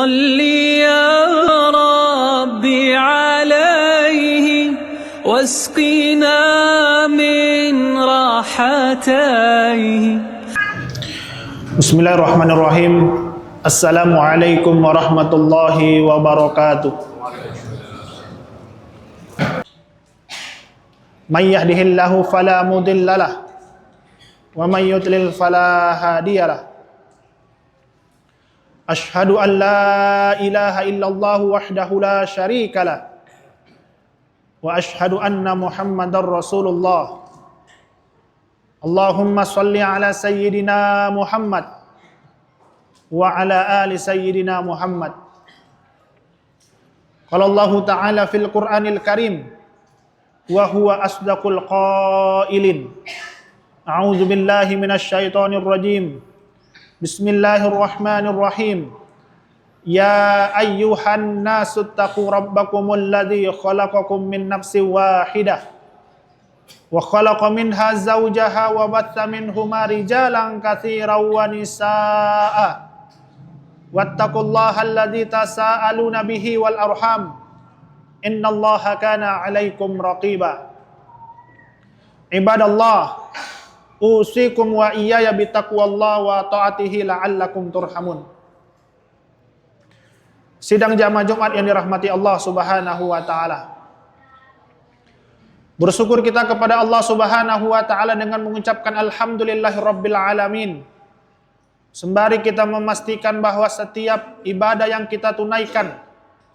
صل يا ربي عليه واسقنا من راحتيه. Bismillahirrahmanirrahim. Assalamualaikum warahmatullahi wabarakatuh. May yahdihillahu fala mudhillalah wa may yudlil fala hadiyalah. Ashhadu an la ilaha illallah wahdahu la syarikalah wa ashhadu anna Muhammadar Rasulullah. Allahumma shalli ala sayyidina Muhammad wa ala ali sayyidina Muhammad. Qala Allah Ta'ala fil Qur'anil Karim wa huwa asdaqul qailin. A'udzu billahi minasy syaithanir rajim. Bismillahirrahmanirrahim. Ya ayyuhan nasu taqu rabbakumul ladzi khalaqakum min nafsin wahidah wa khalaqa minha zawjaha wa batha minhuma rijalan katsiran wa nisaa'a wattaqullaha alladzi tasaaluna bihi wal arham innallaha kana 'alaikum raqiba. Ibadallah, usikum wa iyaya bitaqwallah wa ta'atihi la'allakum turhamun. Sidang jamaah Jumat yang dirahmati Allah Subhanahu wa taala. Bersyukur kita kepada Allah Subhanahu wa taala dengan mengucapkan alhamdulillahirabbil alamin. Sembari kita memastikan bahwa setiap ibadah yang kita tunaikan,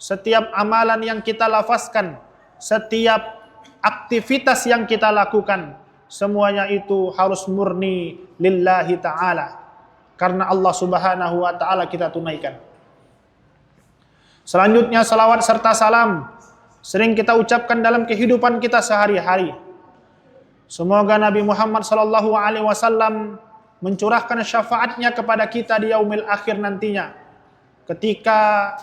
setiap amalan yang kita lafazkan, setiap aktivitas yang kita lakukan, semuanya itu harus murni lillahi ta'ala, karena Allah Subhanahu wa ta'ala kita tunaikan. Selanjutnya salawat serta salam sering kita ucapkan dalam kehidupan kita sehari-hari. Semoga Nabi Muhammad sallallahu alaihi wasallam mencurahkan syafaatnya kepada kita di yaumil akhir nantinya, ketika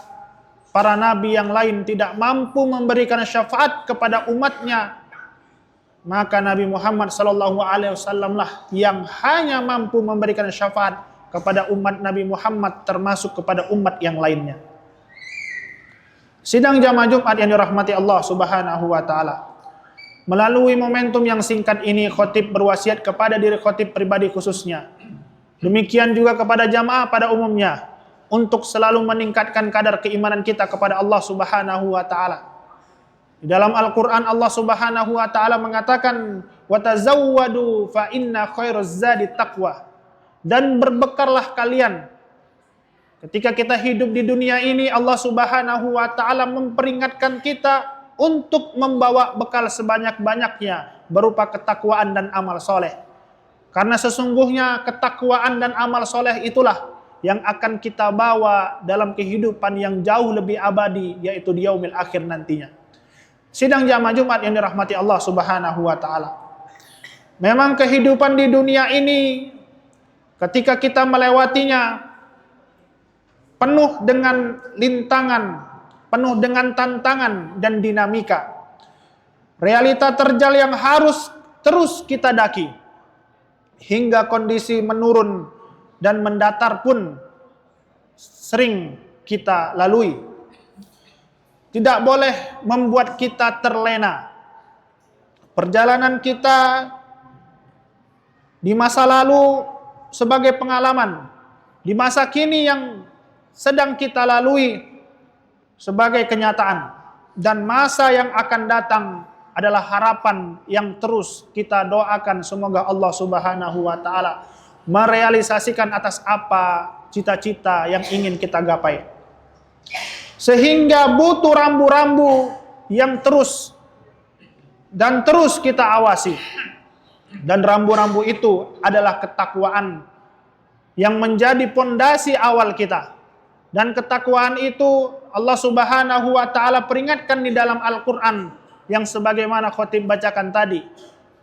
para nabi yang lain tidak mampu memberikan syafaat kepada umatnya, maka Nabi Muhammad sallallahu alaihi wasallam lah yang hanya mampu memberikan syafaat kepada umat Nabi Muhammad, termasuk kepada umat yang lainnya. Sidang jamaah Jumat yang dirahmati Allah Subhanahu wa taala. Melalui momentum yang singkat ini, khotib berwasiat kepada diri khotib pribadi khususnya, demikian juga kepada jamaah pada umumnya, untuk selalu meningkatkan kadar keimanan kita kepada Allah Subhanahu wa taala. Di dalam Al-Qur'an Allah Subhanahu wa taala mengatakan, "Wa tazawwadu fa inna khairaz zadi taqwa." Dan berbekallah kalian. Ketika kita hidup di dunia ini, Allah Subhanahu wa taala memperingatkan kita untuk membawa bekal sebanyak-banyaknya berupa ketakwaan dan amal soleh. Karena sesungguhnya ketakwaan dan amal soleh itulah yang akan kita bawa dalam kehidupan yang jauh lebih abadi, yaitu di yaumil akhir nantinya. Sidang jamaah Jumat yang dirahmati Allah Subhanahu wa taala. Memang kehidupan di dunia ini ketika kita melewatinya penuh dengan lintangan, penuh dengan tantangan dan dinamika. Realita terjal yang harus terus kita daki hingga kondisi menurun dan mendatar pun sering kita lalui. Tidak boleh membuat kita terlena. Perjalanan kita di masa lalu sebagai pengalaman, di masa kini yang sedang kita lalui sebagai kenyataan, dan masa yang akan datang adalah harapan yang terus kita doakan semoga Allah Subhanahu wa taala merealisasikan atas apa cita-cita yang ingin kita gapai. Sehingga butuh rambu-rambu yang terus kita awasi. Dan rambu-rambu itu adalah ketakwaan yang menjadi pondasi awal kita. Dan ketakwaan itu Allah Subhanahu wa taala peringatkan di dalam Al-Qur'an yang sebagaimana khotib bacakan tadi.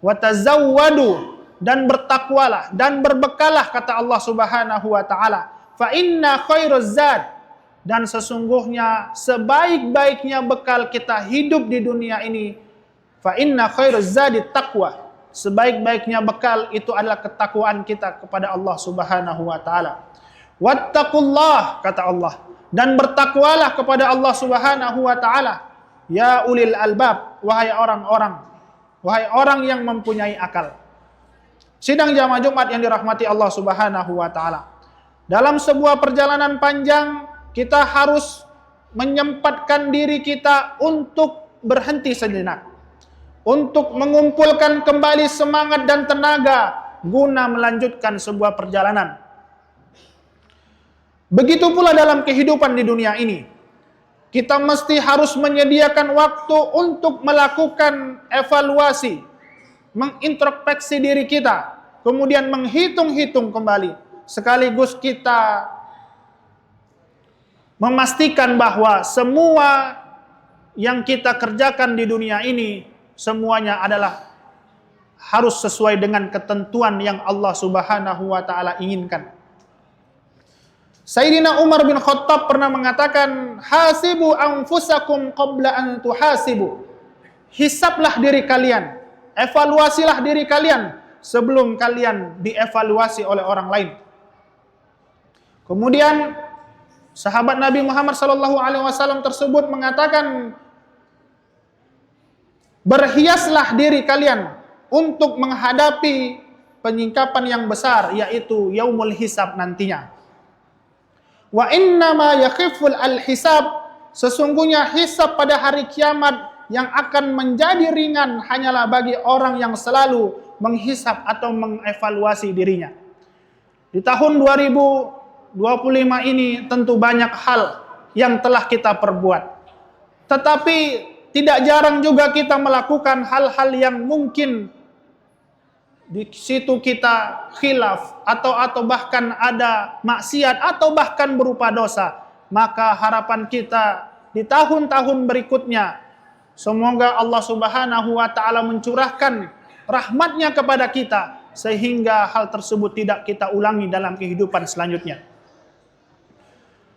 Wa tazawwadu, dan bertakwalah dan berbekalah, kata Allah Subhanahu wa taala. Fa inna khairaz zad, dan sesungguhnya sebaik-baiknya bekal kita hidup di dunia ini, fa inna khairaz zadi taqwa, sebaik-baiknya bekal itu adalah ketakwaan kita kepada Allah Subhanahu wa taala. Wattaqullah, kata Allah, dan bertakwalah kepada Allah Subhanahu wa taala. Ya ulil albab, wahai orang yang mempunyai akal. Sidang jamaah Jumat yang dirahmati Allah Subhanahu wa taala. Dalam sebuah perjalanan panjang, kita harus menyempatkan diri kita untuk berhenti sejenak, untuk mengumpulkan kembali semangat dan tenaga guna melanjutkan sebuah perjalanan. Begitu pula dalam kehidupan di dunia ini. Kita mesti harus menyediakan waktu untuk melakukan evaluasi, mengintrospeksi diri kita, kemudian menghitung-hitung kembali. Sekaligus kita memastikan bahwa semua yang kita kerjakan di dunia ini semuanya adalah harus sesuai dengan ketentuan yang Allah Subhanahu wa taala inginkan. Sayyidina Umar bin Khattab pernah mengatakan, "Hasibu anfusakum qabla an tuhasibu." Hisablah diri kalian, evaluasilah diri kalian sebelum kalian dievaluasi oleh orang lain. Kemudian sahabat Nabi Muhammad SAW tersebut mengatakan, berhiaslah diri kalian untuk menghadapi penyingkapan yang besar, yaitu yaumul hisab nantinya. Wa innama yakhiful al-hisab, sesungguhnya hisab pada hari kiamat yang akan menjadi ringan hanyalah bagi orang yang selalu menghisab atau mengevaluasi dirinya. Di tahun 2025 ini tentu banyak hal yang telah kita perbuat. Tetapi tidak jarang juga kita melakukan hal-hal yang mungkin di situ kita khilaf atau bahkan ada maksiat atau bahkan berupa dosa. Maka harapan kita di tahun-tahun berikutnya, semoga Allah Subhanahu wa taala mencurahkan rahmatnya kepada kita sehingga hal tersebut tidak kita ulangi dalam kehidupan selanjutnya.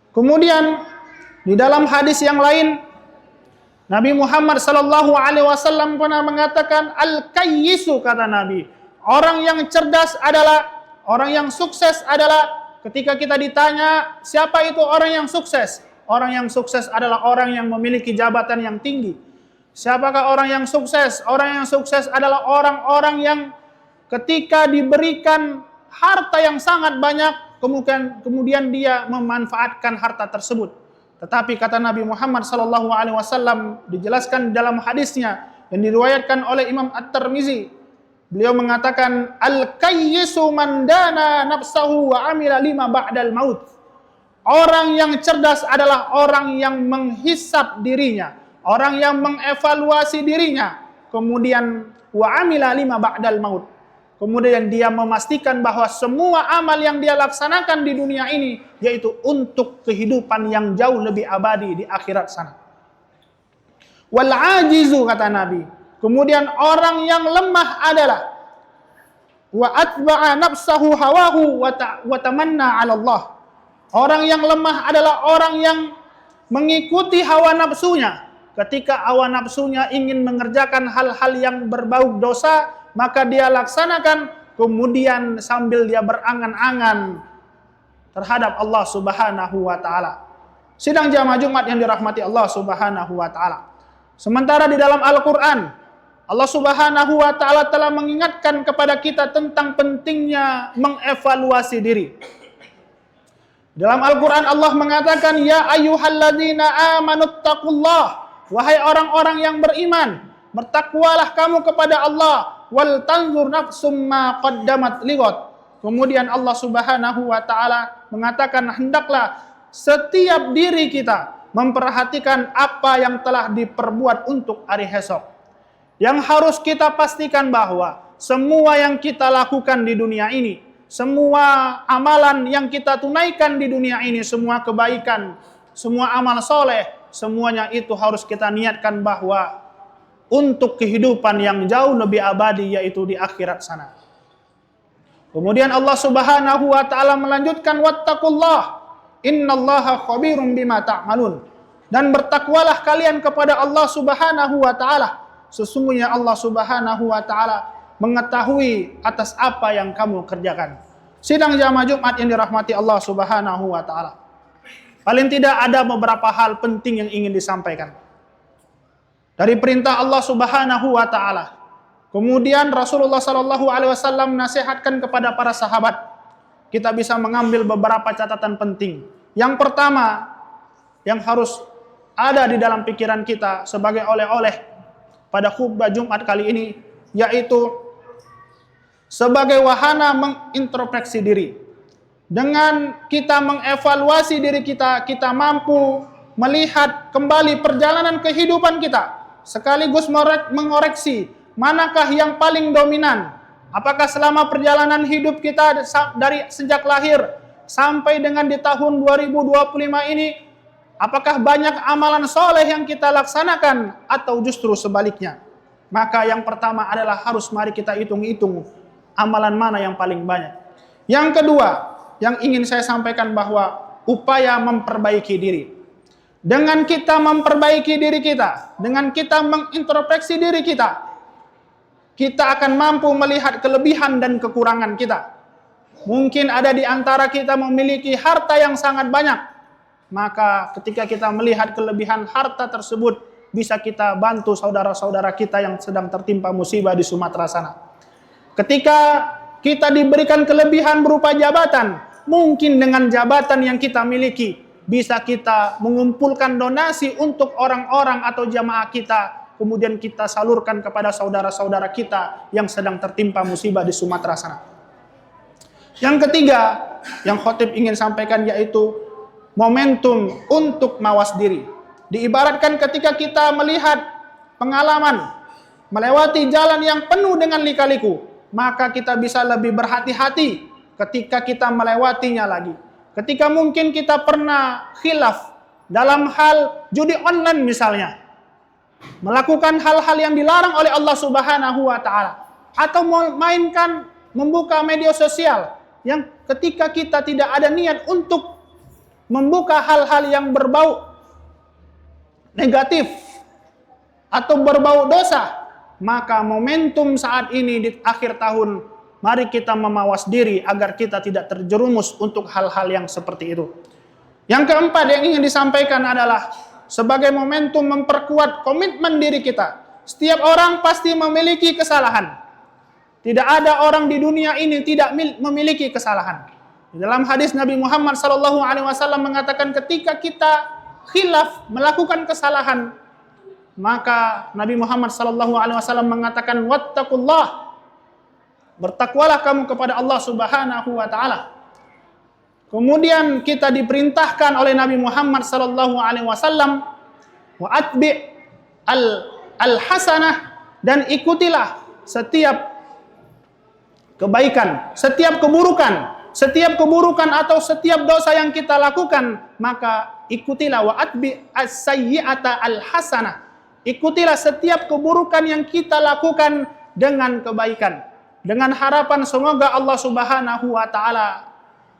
Kemudian di dalam hadis yang lain, Nabi Muhammad SAW pernah mengatakan, al-kayyisu, kata Nabi, orang yang cerdas adalah, orang yang sukses adalah, ketika kita ditanya siapa itu orang yang sukses, orang yang sukses adalah orang yang memiliki jabatan yang tinggi. Siapakah orang yang sukses? Orang yang sukses adalah orang-orang yang ketika diberikan harta yang sangat banyak, kemudian dia memanfaatkan harta tersebut. Tetapi kata Nabi Muhammad SAW dijelaskan dalam hadisnya yang diriwayatkan oleh Imam At-Tirmizi, beliau mengatakan, al-kayyisu man dana nafsahu wa amila lima ba'dal maut. Orang yang cerdas adalah orang yang menghisab dirinya, orang yang mengevaluasi dirinya, kemudian wa amila lima ba'dal maut. Kemudian dia memastikan bahwa semua amal yang dia laksanakan di dunia ini yaitu untuk kehidupan yang jauh lebih abadi di akhirat sana. Wal ajizu, kata Nabi, kemudian orang yang lemah adalah wa atba'a nafsahu hawahu wa tamanna 'ala Allah. Orang yang lemah adalah orang yang mengikuti hawa nafsunya. Ketika hawa nafsunya ingin mengerjakan hal-hal yang berbau dosa, maka dia laksanakan, kemudian sambil dia berangan-angan terhadap Allah Subhanahu wa taala. Sidang jamaah Jumat yang dirahmati Allah Subhanahu wa taala. Sementara di dalam Al-Qur'an, Allah Subhanahu wa taala telah mengingatkan kepada kita tentang pentingnya mengevaluasi diri. Dalam Al-Qur'an Allah mengatakan, ya ayyuhalladzina amanuttaqullah, wahai orang-orang yang beriman, bertakwalah kamu kepada Allah, wal tanzur nafsum ma qaddamat lighad. Kemudian Allah Subhanahu wa taala mengatakan, hendaklah setiap diri kita memperhatikan apa yang telah diperbuat untuk hari esok. Yang harus kita pastikan bahwa semua yang kita lakukan di dunia ini, semua amalan yang kita tunaikan di dunia ini, semua kebaikan, semua amal soleh, semuanya itu harus kita niatkan bahwa untuk kehidupan yang jauh lebih abadi, yaitu di akhirat sana. Kemudian Allah Subhanahu wa taala melanjutkan, wattaqullah innallaha khabirum bima ta'malun. Dan bertakwalah kalian kepada Allah Subhanahu wa taala. Sesungguhnya Allah Subhanahu wa taala mengetahui atas apa yang kamu kerjakan. Sidang jamaah Jumat yang dirahmati Allah Subhanahu wa taala. Paling tidak ada beberapa hal penting yang ingin disampaikan. Dari perintah Allah Subhanahu wa taala. Kemudian Rasulullah sallallahu alaihi wasallam nasihatkan kepada para sahabat. Kita bisa mengambil beberapa catatan penting. Yang pertama yang harus ada di dalam pikiran kita sebagai oleh-oleh pada khutbah Jumat kali ini, yaitu sebagai wahana mengintrospeksi diri. Dengan kita mengevaluasi diri kita, kita mampu melihat kembali perjalanan kehidupan kita, sekaligus mengoreksi manakah yang paling dominan. Apakah selama perjalanan hidup kita dari sejak lahir sampai dengan di tahun 2025 ini, apakah banyak amalan soleh yang kita laksanakan atau justru sebaliknya? Maka yang pertama adalah harus mari kita hitung-hitung amalan mana yang paling banyak. Yang kedua, yang ingin saya sampaikan bahwa upaya memperbaiki diri. Dengan kita memperbaiki diri kita, dengan kita mengintrospeksi diri kita, kita akan mampu melihat kelebihan dan kekurangan kita. Mungkin ada di antara kita memiliki harta yang sangat banyak, maka ketika kita melihat kelebihan harta tersebut, bisa kita bantu saudara-saudara kita yang sedang tertimpa musibah di Sumatera sana. Ketika kita diberikan kelebihan berupa jabatan, mungkin dengan jabatan yang kita miliki, bisa kita mengumpulkan donasi untuk orang-orang atau jamaah kita, kemudian kita salurkan kepada saudara-saudara kita yang sedang tertimpa musibah di Sumatera sana. Yang ketiga, yang khotib ingin sampaikan yaitu momentum untuk mawas diri. Diibaratkan ketika kita melihat pengalaman, melewati jalan yang penuh dengan lika-liku, maka kita bisa lebih berhati-hati ketika kita melewatinya lagi. Ketika mungkin kita pernah khilaf dalam hal judi online misalnya, melakukan hal-hal yang dilarang oleh Allah Subhanahu wa taala, atau membuka media sosial yang ketika kita tidak ada niat untuk membuka hal-hal yang berbau negatif atau berbau dosa, maka momentum saat ini di akhir tahun, mari kita memawas diri agar kita tidak terjerumus untuk hal-hal yang seperti itu. Yang keempat yang ingin disampaikan adalah sebagai momentum memperkuat komitmen diri kita. Setiap orang pasti memiliki kesalahan. Tidak ada orang di dunia ini tidak memiliki kesalahan. Dalam hadis Nabi Muhammad SAW mengatakan ketika kita khilaf melakukan kesalahan, maka Nabi Muhammad SAW mengatakan wattaqullah, bertakwalah kamu kepada Allah Subhanahu wa taala. Kemudian kita diperintahkan oleh Nabi Muhammad SAW wa atbi al-hasanah, dan ikutilah setiap kebaikan, setiap keburukan atau setiap dosa yang kita lakukan, maka ikutilah wa atbi as-sayyi'ata al-hasanah. Ikutilah setiap keburukan yang kita lakukan dengan kebaikan, dengan harapan semoga Allah Subhanahu wa taala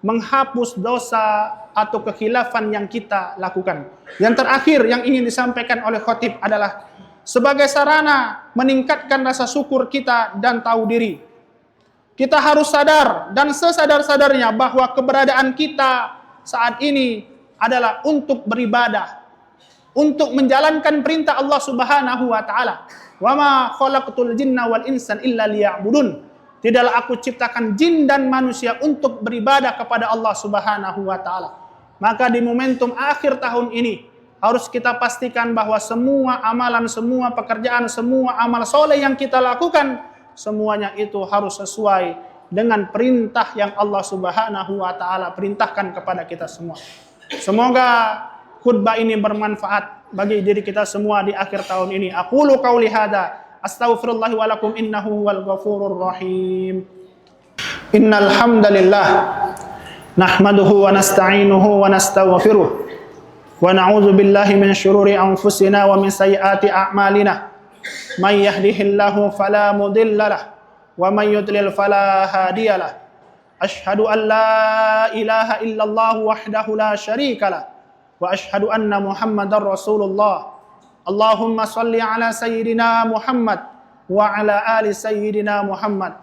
menghapus dosa atau kekhilafan yang kita lakukan. Yang terakhir yang ingin disampaikan oleh khotib adalah sebagai sarana meningkatkan rasa syukur kita dan tahu diri. Kita harus sadar dan sesadar-sadarnya bahwa keberadaan kita saat ini adalah untuk beribadah, untuk menjalankan perintah Allah Subhanahu wa taala. Wa ma khalaqtul jinna wal insan illa liya'budun. Tidaklah aku ciptakan jin dan manusia untuk beribadah kepada Allah Subhanahu wa taala. Maka di momentum akhir tahun ini harus kita pastikan bahwa semua amalan, semua pekerjaan, semua amal soleh yang kita lakukan, semuanya itu harus sesuai dengan perintah yang Allah Subhanahu wa taala perintahkan kepada kita semua. Semoga khutbah ini bermanfaat bagi diri kita semua di akhir tahun ini. Aqulu qauli hadza astaghfirullah wa lakum innahu huwal ghafurur rahim. Innal hamdalillah nahmaduhu wa nasta'inuhu wa nastaghfiruh wa na'udzu billahi min syururi anfusina wa min sayyiati a'malina. Man yahdihillahu fala mudilla lahu wa man yudlil fala hadiya lahu. Asyhadu an la ilaha illallah wahdahu la syarika lahu wa asyhadu anna Muhammadar Rasulullah. Allahumma salli ala sayyidina Muhammad wa ala ali sayyidina Muhammad.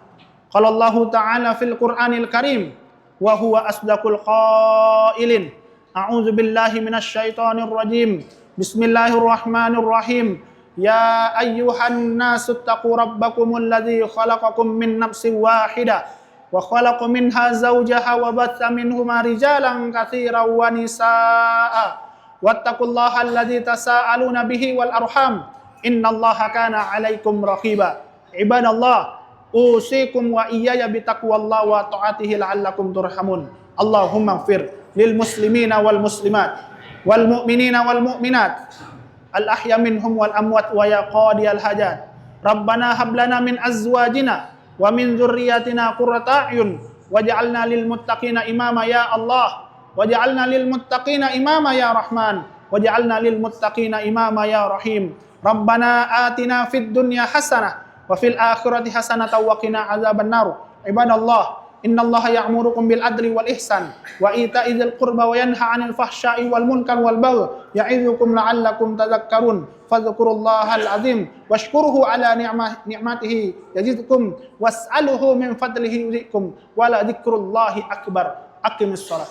Qala Allah ta'ala fil Qur'anil Karim wa huwa asdaqul qailin A'udzu billahi minasyaitonir rajim. Bismillahirrahmanirrahim. Ya ayyuhan nasu taqu rabbakumul ladzi khalaqakum min nafsin wahidah wa khalaqa minha zawjaha wa batha minhuma rijalan katsiran wa nisaa'a wattaqullaha alladzi tasaaluna bihi wal arham innallaha kana 'alaikum raqiba. Ibadallah, usikum wa iyaya bitaqwallahi wa ta'atihi la'allakum turhamun. Allahumma ighfir lil muslimina wal muslimat wal mu'minina wal mu'minat al ahya minhum wal amwat wa ya qadiyal hajat. Rabbana hab lana min azwajina wa min dzurriyyatina qurrata a'yun waj'alna lil muttaqina imama ya Allah, waj'alna lil muttaqina imama ya Rahman, waj'alna lil muttaqina imama ya Rahim. Rabbana atina fid dunya hasanah wa fil akhirati hasanah wa qina azabannar. Ibadallah, innallaha ya'murukum bil adli wal ihsan wa ita'i dzil qurba wa yanha 'anil fahsya'i wal munkar wal baghi ya'idzukum la'allakum tadhakkarun. Fadhkurullahal azim washkuruhu ala ni'matihi yazidkum was'aluhu min fadlihi yuzidkum wa la dzikrullahi akbar. Aqimis shalah.